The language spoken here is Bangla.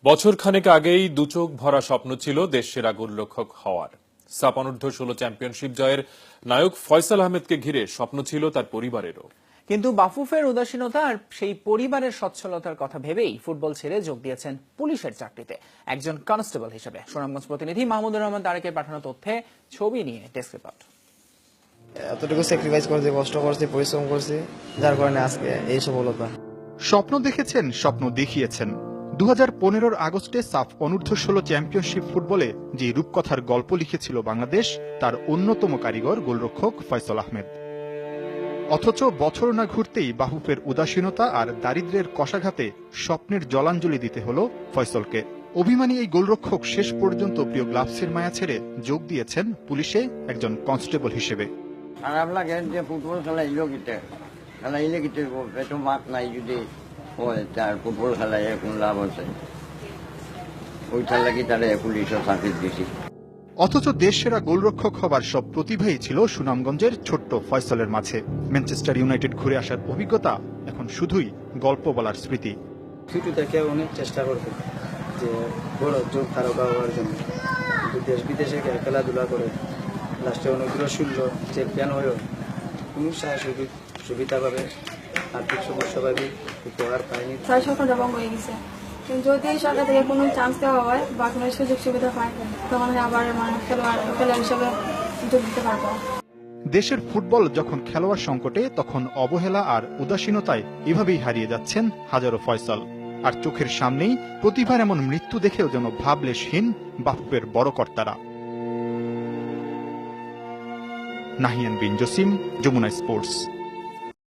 বছর খানেক আগেই দুচোখ ভরা স্বপ্ন ছিল দেশ সেরা গোলরক্ষক হওয়ার। সাপ অনূর্ধ্ব 16 চ্যাম্পিয়নশিপ জয়ের নায়ক ফয়সাল আহমেদকে ঘিরে স্বপ্ন ছিল তার পরিবারেরও। কিন্তু বাফুফের উদাসীনতা আর সেই পরিবারের সচ্ছলতার কথা ভেবেই ফুটবল ছেড়ে যোগ দিয়েছেন পুলিশের চাকরিতে একজন কনস্টেবল হিসেবে। সুনামগঞ্জ প্রতিনিধি মাহমুদুর রহমান তারেকের পাঠানো তথ্যে ছবি নিয়ে ডেস্ক রিপোর্ট। এতটুকু স্যাক্রিফাইস করছি, কষ্ট করছি, পরিশ্রম করছি, যার কারণে আজকে এই সফলতা। স্বপ্ন দেখেছেন, স্বপ্ন দেখিয়েছেন। 2015 আগস্টে সাফ অনূর্ধ্ব 16 চ্যাম্পিয়নশিপ ফুটবলে যে রূপকথার গল্প লিখেছিল বাংলাদেশ, তার অন্যতম কারিগর গোলরক্ষক ফয়সাল আহমেদ। অথচ বছর না ঘুরতেই বাফুফের উদাসীনতা আর দারিদ্র্যের কষাঘাতে স্বপ্নের জলাঞ্জলি দিতে হলো ফয়সলকে। অভিমানী এই গোলরক্ষক শেষ পর্যন্ত প্রিয় গ্লাভসের মায়া ছেড়ে যোগ দিয়েছেন পুলিশে একজন কনস্টেবল হিসেবে। খারাপ লাগে যে ফুটবল খেলাইলো গিতে পেটো মাত নাই যদি হয় তার ফুটবল খেলায় কোন লাভ আছে, ওইটার লাগি তারা পুলিশের চাকরি দিয়েছি। অথচ দেশ সেরা গোলরক্ষক হবার সব প্রতিভাই ছিল সুনামগঞ্জের ছোট্ট ফয়সলের মাঝে। ম্যানচেস্টার ইউনাইটেড ঘুরে আসার অভিজ্ঞতা এখন শুধুই গল্প বলার স্মৃতি। ছোট থেকে অনেক চেষ্টা করবো যে বড় যোগ তারকা হওয়ার জন্য, কিন্তু দেশ বিদেশে খেলাধুলা করে লাস্টে অনুগ্রহ শূন্য চ্যাম্পিয়ন হয়েও কোনো সুবিধা পাবে, আর্থিক সমস্যা পাবে, উপহার পায়নি। ছয় সফলতা ভঙ্গ হয়ে গেছে। যদি সরকার থেকে কোনো চান্স দেওয়া হয় বা কোনো সুযোগ সুবিধা পায়, তখন আবার খেলোয়াড় হিসেবে যোগ দিতে পারবো। দেশের ফুটবল যখন খেলোয়াড় সংকটে, তখন অবহেলা আর উদাসীনতায় এভাবেই হারিয়ে যাচ্ছেন হাজারো ফয়সাল। আর চোখের সামনেই প্রতিভার এমন মৃত্যু দেখেও যেন ভাবলেশহীন বাফুফের বড় কর্তারা। নাহিয়ান বিন জসিম, যমুনা স্পোর্টস।